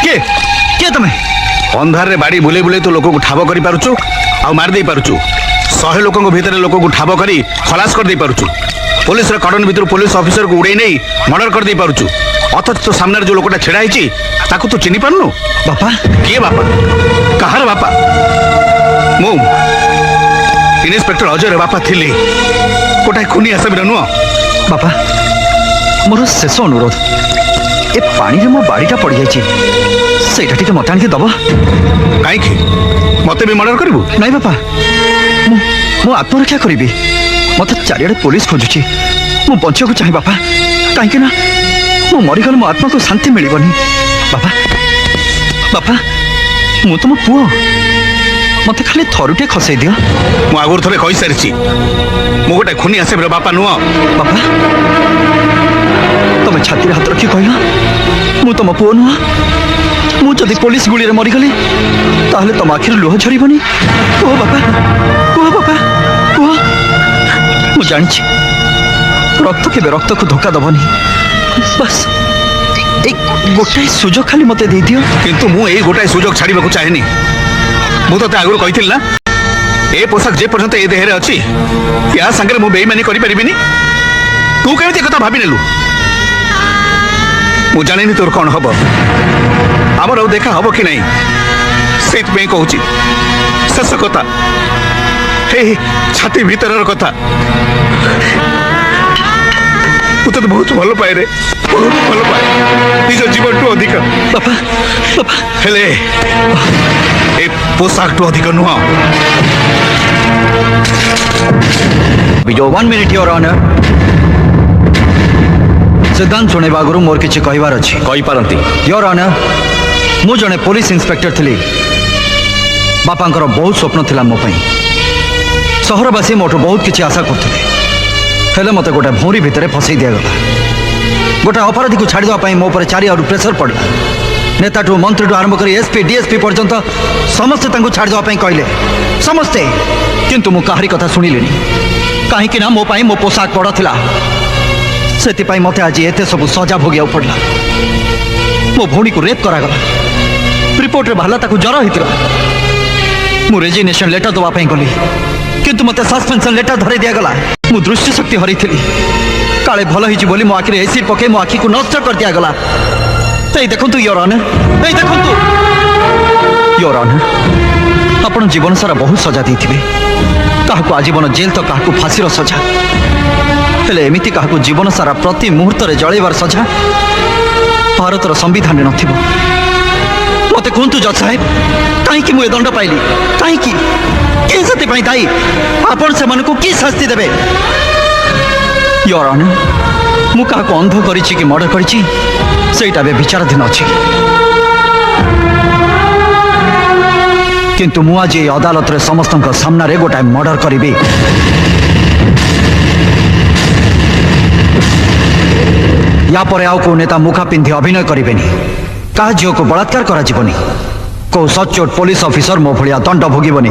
किए किए तुम्हें अंधार रे बाड़ी बुले बुले तो लोक को ठाब कर पारुचु आ मार दे पारुचु 100 लोक भितर लोक को ठाब करी खलास कर दे पारुचु पुलिस रे कड़न भितर पुलिस ऑफिसर को उड़े नहीं मर्डर कर दे पारुचु अथच तो सामने जो लोकटा छेड़ा है ताकू तू चिन्ह पारनु बापा किए बापा कहार बापा मु इन्स्पेक्टर अजय बापा थिली गोटाए खुनी आसामी नुह बापा मोर शेष अनुरोध ए पानी रे मो बाड़ीटा पड़ जाइए सेटा टिके मत आनिके दब कहीं मत भी मर्डर करू नहीं बापा मु आत्मरक्षा करी मत चारिड़े पुलिस खोजुची मु बंचा चाहे बापा कहीं ना मु मरीगले मो आत्मा को शांति मिलबनी बापा बापा मु तुम पुओ मत खाली थरुटे खसई दियो मु आगुर थरे कहि सारिछि मु गोटे खुनी आसामी बापा नुह बापा तुम छाती हाथ रखी कहल मु तुम पुओ नुह मु जदि पुलिस गुली मरीगली ताहले तुम आखिर लुह झरबनी कुह बापा कुह बापा कुह मु जानी रक्त के रक्त को धोखा दबनी बस एक गोटाए सुजोग खाली मते दे दियो किंतु मु ए गोटाए सुजोग छाड़ीबा को चाहेनी मु तो आगुर कहिथिल ना ए पोशाक जे पर्यंत ए देहरे अछि या संगे मु बेईमानी करि परिबिनी तू केमिति कथा भाबी नेलु मु जानिनी तोर कोन हबो हमर देखा हबो कि नहीं सेत में कहूची शेष कथा हे छाती भीतर कथा तो बहुत भल पाए रे बहुत भल पाए निज जीवन टू अधिक बापा बापा हेले ए पोशाक टू अधिक नुह बिजो 1 मिनिट योर ऑनर सिद्धांत शुणे आगु मोर किसी कहबार अच्छी कही पारती योर ऑनर मु जने पुलिस इंस्पेक्टर थी बापांकर बहुत स्वप्न थिला मो पई सहरवासी मोठू बहुत किसी आशा करते हेले मते गोटे भौरी भितर फसई दिगला गोटे अपराधी को छाड़ी मो पर चारिआडू प्रेसर पड़ा नेताठू मंत्री आरंभ कर एसपी डीएसपी पर्यंत समस्ते छाड़देवाई कहले समस्ते किंतु मु काहारी कथा शुणिली कहीं मो पाई मो पोशाक बड़ थिला से मते आज एते सब सजा भोगिया पड़ला मो भौणी को रेप करागला रिपोर्ट रे बाहला ताकू जर होता मु रेजिग्नेशन लेटर दवाई गली किंतु मते सस्पेंशन लेटर धरे दिगला मु दृष्टि शक्ति हरी काले भल होली मो आखिरे एसिड पके मो आखि को नष्ट कर दिगला देखु योर ऑनर देखु योर ऑनर आपण जीवन सारा बहुत सजा देथिबे काहको आजीवन जेल तो काहको फांसी सजा हेले एमिति काहको जीवन सारा प्रति मुहूर्त रे जळेबार सजा भारतर संविधान नथिबो मते कहतु जज साहेब कहीं मुझे दंड पाइली कहीं से दायी आपण से मन को की शास्ति देबे योर ऑनर मु काहको अंध करिछि कि मर्डर करिछि सेटा बे विचाराधीन अछि किंतु मु आज अदालत रे समस्त सामना रे गोटाए मर्डर करिबी या पर आउ को नेता मुखा पिंधि अभिनय करेनि क्या झील को बलात्कार करा जीवनी को सचोट पुलिस ऑफिसर मो भलिया दंड भोगीबनी